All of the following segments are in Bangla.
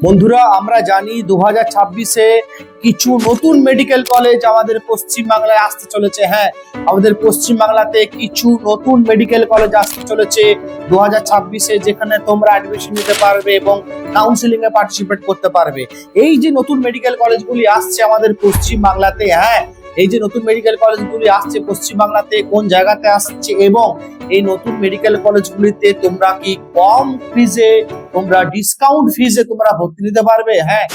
বন্ধুরা, আমরা জানি 2026-এ কিছু নতুন মেডিকেল কলেজ আমাদের পশ্চিম বাংলায় আসতে চলেছে। হ্যাঁ, আমাদের পশ্চিম বাংলাতে কিছু নতুন মেডিকেল কলেজ আসতে চলেছে 2026-এ, যেখানে তোমরা অ্যাডমিশন নিতে পারবে এবং কাউন্সিলিং এ পার্টিসিপেট করতে পারবে। এই যে নতুন মেডিকেল কলেজগুলি আসছে আমাদের পশ্চিম বাংলাতে, হ্যাঁ, এই যে নতুন মেডিকেল কলেজগুলি আসছে পশ্চিম বাংলাতে, কোন জায়গাতে আসছে এবং এই নতুন মেডিকেল কলেজগুলিতে তোমরা কি কম ফিজে, তোমরা ডিসকাউন্ট ফিজে তোমরা ভর্তি নিতে পারবে। হ্যাঁ,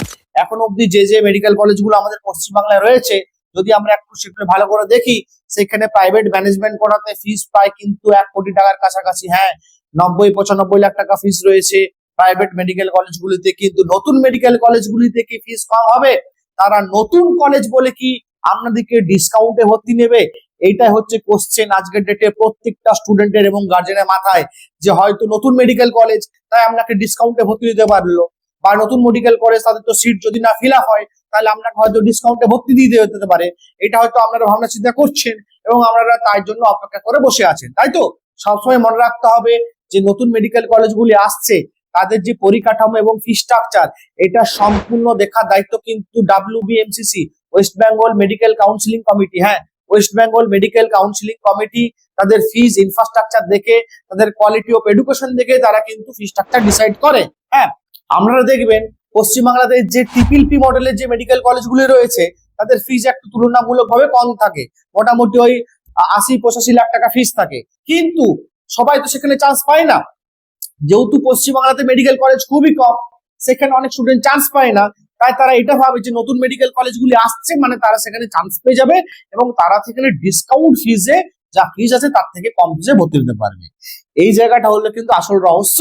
এখন অবধি যে যে মেডিকেল কলেজগুলো আমাদের পশ্চিম বাংলায় রয়েছে, যদি আমরা একটু সেখানে ভালো করে দেখি, সেখানে প্রাইভেট ম্যানেজমেন্ট করাতে ফিস পায় কিন্তু 1 কোটি টাকার কাছাকাছি। হ্যাঁ, 90-95 লাখ টাকা ফিস রয়েছে প্রাইভেট মেডিকেল কলেজগুলিতে। কিন্তু নতুন মেডিকেল কলেজগুলিতে কি ফিস কম হবে? তারা নতুন কলেজ বলে কি আপনাদেরকে ডিসকাউন্টে ভর্তি নেবে? এইটাই হচ্ছে কোশ্চেন আজকের ডেটে প্রত্যেকটা স্টুডেন্টের এবং গার্জেনের মাথায়, যে হয়তো নতুন মেডিকেল কলেজ তাই আপনাকে ডিসকাউন্টে ভর্তি দিতে পারলো, বা নতুন মেডিকেল কলেজ তাদের তো সিট যদি না ফিল আপ হয় তাহলে আপনাকে হয়তো ডিসকাউন্টে ভর্তি দিয়ে দিতে পারে। এটা হয়তো আপনারা ভাবনা চিন্তা করছেন এবং আপনারা তার জন্য অপেক্ষা করে বসে আছেন, তাই তো? সবসময় মনে রাখতে হবে যে নতুন মেডিকেল কলেজগুলি আসছে, তাদের যে পরিকাঠামো এবং ফি স্ট্রাকচার, এটা সম্পূর্ণ দেখার দায়িত্ব কিন্তু WBMCC, west Bengal medical counselling committee. হ্যাঁ, west Bengal medical counselling committee তাদের ফিজ ইনফ্রাস্ট্রাকচার দেখে, তাদের কোয়ালিটি অফ এডুকেশন দেখে তারা কিন্তু ফি স্ট্রাকচার ডিসাইড করে। হ্যাঁ, আপনারা দেখবেন পশ্চিমবাংলাতে যে TPP মডেলের যে মেডিকেল কলেজগুলি রয়েছে, তাদের ফিজ একটু তুলনামূলকভাবে কম থাকে, মোটামুটি ওই 80-85 লাখ টাকা ফিজ থাকে। কিন্তু সবাই তো সেখানে চান্স পায় না, যেহেতু পশ্চিমবাংলাতে মেডিকেল কলেজ খুবই কম, সেখানে অনেক স্টুডেন্ট চান্স পায় না। তাই তারা এটা ভাবে যে নতুন মেডিকেল কলেজগুলি আসছে মানে তারা সেখানে চান্স পেয়ে যাবে এবং তারা সেখানে ডিসকাউন্ট ফিজে, যা ফিজ আছে তার থেকে কম ফিজে ভর্তি নিতে পারবে। এই জায়গাটা হলো কিন্তু আসল রহস্য।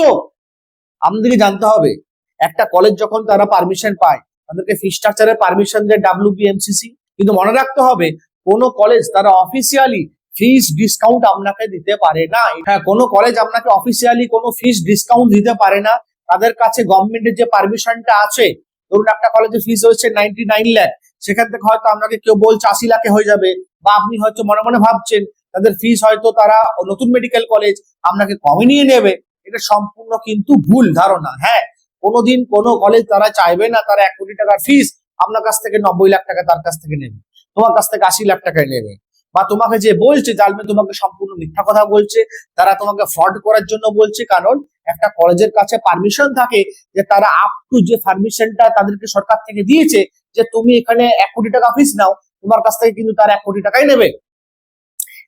আমাদেরকে জানতে হবে, একটা কলেজ যখন তারা পারমিশন পায়, তাদেরকে ফি স্ট্রাকচারের পারমিশন দেয় WBMCC, কিন্তু মনে রাখতে হবে কোনো কলেজ তারা অফিসিয়ালি ফিস ডিসকাউন্ট আপনাকে দিতে পারে না। হ্যাঁ, কোনো কলেজ আপনাকে অফিসিয়ালি কোনো ফিস ডিসকাউন্ট দিতে পারে না। তাদের কাছে গভর্নমেন্টের যে পারমিশনটা আছে, ধরুন একটা কলেজের ফিস হচ্ছে 99 লাখ, সেখান থেকে হয়তো আপনাকে কেউ বলছে 80 লাখে হয়ে যাবে, বা আপনি হয়তো মনে মনে ভাবছেন তাদের ফিস হয়তো তারা নতুন মেডিকেল কলেজ আপনাকে কমে নিয়ে নেবে। এটা সম্পূর্ণ কিন্তু ভুল ধারণা। হ্যাঁ, কোনোদিন কোনো কলেজ তারা চাইবে না তারা 1 কোটি টাকার ফিস আপনার কাছ থেকে 90 লাখ টাকা তার কাছ থেকে নেবে, তোমার কাছ থেকে 80 লাখ টাকায় নেবে। বা তোমাকে যে বলছে জানবে তোমাকে সম্পূর্ণ মিথ্যা কথা বলছে, তারা তোমাকে ফ্রড করার জন্য বলছে। কারণ একটা কলেজের কাছে পারমিশন থাকে যে তারা আপ টু যে পারমিশনটা তাদেরকে সরকার থেকে দিয়েছে, যে তুমি এখানে 1 কোটি টাকা ফিস নাও, তোমার কাছ থেকে কিন্তু তার 1 কোটি টাকাই নেবে।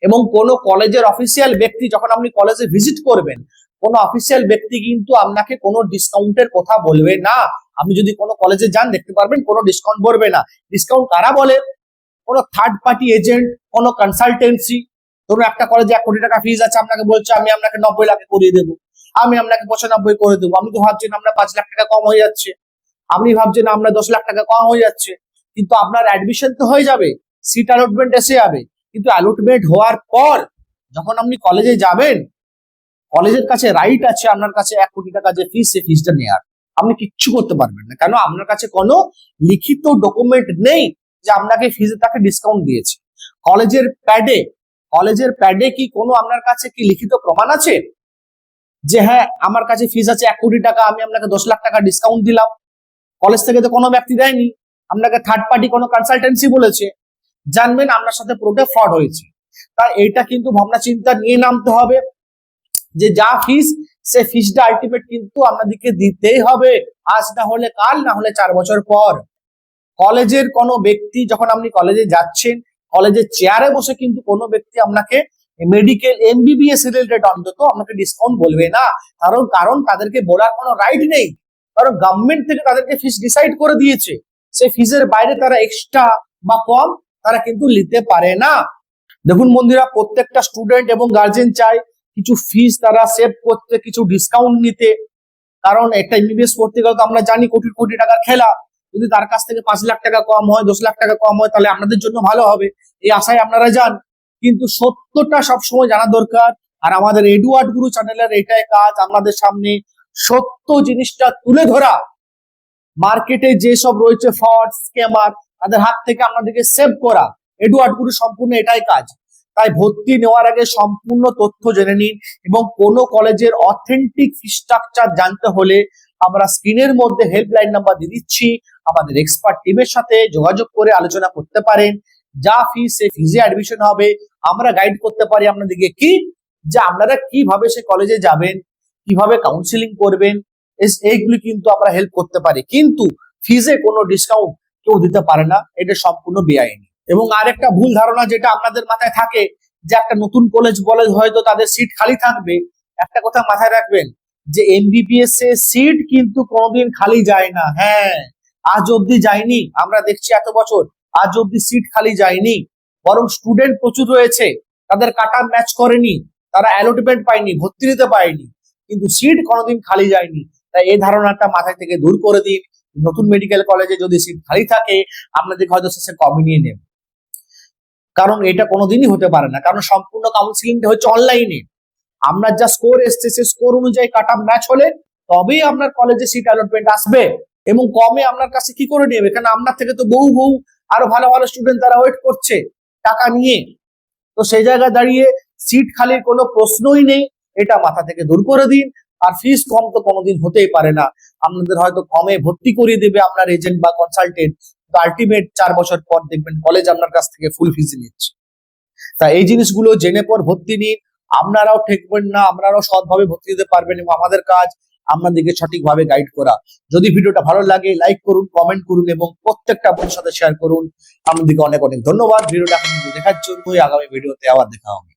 এবং কোন কলেজের অফিসিয়াল ব্যক্তি, যখন আপনি কলেজে ভিজিট করবেন, কোন অফিসিয়াল ব্যক্তি কিন্তু আপনাকে কোনো ডিসকাউন্টের কথা বলবে না। আপনি যদি কোনো কলেজে যান দেখতে পারবেন কোনো ডিসকাউন্ট বলবে না। ডিসকাউন্ট কারা বলে? কোনো থার্ড পার্টি এজেন্ট, কোনো কনসালটেন্সি। ধরুন একটা কলেজে 1 কোটি টাকা ফিস আছে, আপনাকে বলছে আমি আপনাকে 90 লাখে করিয়ে দেবো, আমি আপনাকে 95 করে দেবো। আপনি তো ভাবছেন আমরা 5 লাখ টাকা কম হয়ে যাচ্ছে, আপনি ভাবছেন আমরা 10 লাখ টাকা কম হয়ে যাচ্ছে, কিন্তু আপনার অ্যাডমিশন তো হয়ে যাবে, সিট অ্যালটমেন্ট এসে যাবে। কিন্তু অ্যালটমেন্ট হওয়ার পর যখন আপনি কলেজে যাবেন, কলেজের কাছে রাইট আছে আপনার কাছে 1 কোটি টাকা যে ফিস, সেই ফিসটা নেওয়ার। আপনি কিচ্ছু করতে পারবেন না, কেন? আপনার কাছে কোনো লিখিত ডকুমেন্ট নেই যে আপনাকে ফিজে তাকে ডিসকাউন্ট দিয়েছে। কলেজের প্যাডে, কলেজের প্যাডে কি কোনো আপনার কাছে কি লিখিত প্রমাণ আছে যে হ্যাঁ আমার কাছে ফিস আছে 1 কোটি টাকা, আমি আপনাকে 10 লাখ টাকা ডিসকাউন্ট দিলাম? কলেজ থেকে তো কোনো ব্যক্তি দেয়নি, আপনাকে থার্ড পার্টি কোনো কনসালটেন্সি বলেছে। জানবেন আপনার সাথে পুরোটা ফ্রড হয়েছে। তাই এটা কিন্তু ভাবনা চিন্তা নিয়ে নামতে হবে যে যা ফিস, সে ফিসটা আলটিমেট কিন্তু আপনাদেরকে দিতেই হবে, আজ না হলে কাল, না হলে 4 বছর পর। কলেজের কোনো ব্যক্তি, যখন আপনি কলেজে যাচ্ছেন, কলেজের চেয়ারে বসে কিন্তু কোনো ব্যক্তি আপনাকে মেডিকেল MBBS রিলেটেড অন্তত আপনাকে ডিসকাউন্ট বলবে না। কারণ তাদেরকে বলার কোনো রাইট নেই, কারণ গভর্নমেন্ট থেকে তাদেরকে ফিস ডিসাইড করে দিয়েছে। সেই ফিসের বাইরে তারা এক্সট্রা বা কম তারা কিন্তু নিতে পারে না। দেখুন বন্ধুরা, প্রত্যেকটা স্টুডেন্ট এবং গার্জেন চায় কিছু ফিস তারা সেভ করতে, কিছু ডিসকাউন্ট নিতে। কারণ একটা MBBS পড়তে গেলে তো আমরা জানি কোটি কোটি টাকার খেলা। যদি তার কাছ থেকে 5 লাখ টাকা কম হয়, 10 লাখ টাকা কম হয়, তাহলে আপনাদের জন্য ভালো হবে, এই আশায় আপনারা যান। কিন্তু সত্যটা সবসময় জানা দরকার। আর আমাদের এডুয়ার্ড গুরু চ্যানেলের এটাই কাজ, আমাদের সামনে সত্য জিনিসটা তুলে ধরা। মার্কেটে যেসব রয়েছে ফ্রড, স্ক্যামার, তাদের হাত থেকে আপনাদেরকে সেভ করা। এডুয়ার্ড গুরু সম্পূর্ণ এটাই কাজ। তাই ভর্তি নেওয়ার আগে সম্পূর্ণ তথ্য জেনে নিন এবং কোনো কলেজের অথেন্টিক ফি স্ট্রাকচার জানতে হলে আমরা স্ক্রিনের মধ্যে হেল্পলাইন নাম্বার দিয়ে দিচ্ছি, আমাদের এক্সপার্ট টিমের সাথে যোগাযোগ করে আলোচনা করতে পারেন। যা ফিস সে ফিজে অ্যাডমিশন হবে, আমরা গাইড করতে পারি আপনাদেরকে কি যে আপনারা কিভাবে সে কলেজে যাবেন, কিভাবে কাউন্সিলিং করবেন, এইগুলি কিন্তু আমরা হেল্প করতে পারি। কিন্তু ফিজে কোনো ডিসকাউন্ট কেউ দিতে পারে না, এটা সম্পূর্ণ বেআইনি। এবং আরেকটা ভুল ধারণা যেটা আপনাদের মাথায় থাকে যে একটা নতুন কলেজ বলে হয়তো তাদের সিট খালি থাকবে, একটা কথা মাথায় রাখবেন যে এমবিবিএস এর সিট কিন্তু কোনোদিন খালি যায় না। হ্যাঁ, আজ অব্দি যায়নি, আমরা দেখছি এত বছর আজ অব্দি সিট খালি যায়নি, বরং স্টুডেন্ট প্রচুর রয়েছে, তাদের কাটা ম্যাচ করেনি, তারা অ্যালটমেন্ট পায়নি, ভর্তি নিতে পারেনি, কিন্তু সিট কোনোদিন খালি যায়নি। তাই এই ধারণাটা মাথায় থেকে দূর করে দিন। নতুন মেডিকেল কলেজে যদি সিট খালি থাকে আপনাদের হয়তো শেষে কমে নিয়ে নেবে, কারণ এটা কোনোদিনই হতে পারে না, কারণ সম্পূর্ণ কাউন্সিলিংটা হচ্ছে অনলাইনে। আপনার যা স্কোর এসছে সে স্কোর অনুযায়ী কাট অফ ম্যাচ হলে তবেই আপনার কলেজে সিট অ্যালটমেন্ট আসবে। এবং কমে আপনার কাছে কি করে নেবে, কারণ আপনার থেকে তো বহু আরো ভালো ভালো স্টুডেন্ট তারা ওয়েট করছে টাকা নিয়ে। তো সেই জায়গায় দাঁড়িয়ে সিট খালির কোনো প্রশ্নই নেই, এটা মাথা থেকে দূর করে দিন। আর ফিস কম তো কোনোদিন হতেই পারে না, আপনাদের হয়তো কমে ভর্তি করিয়ে দেবে আপনার এজেন্ট বা কনসালটেন্ট, তো আলটিমেট 4 বছর পর দেখবেন কলেজ আপনার কাছ থেকে ফুল ফিস নিচ্ছে। তা এই জিনিসগুলো জেনে পর ভর্তি নিন, আপনারাও ঠেকবেন না, আপনারাও সৎভাবে ভর্তি দিতে পারবেন। এবং আমাদের কাজ আপনাদেরকে সঠিকভাবে গাইড করা। যদি ভিডিওটা ভালো লাগে লাইক করুন, কমেন্ট করুন এবং প্রত্যেকটা বন্ধুর সাথে শেয়ার করুন। আপনাদেরকে অনেক অনেক ধন্যবাদ ভিডিওটা দেখার জন্য। আগামী ভিডিওতে আবার দেখা হবে।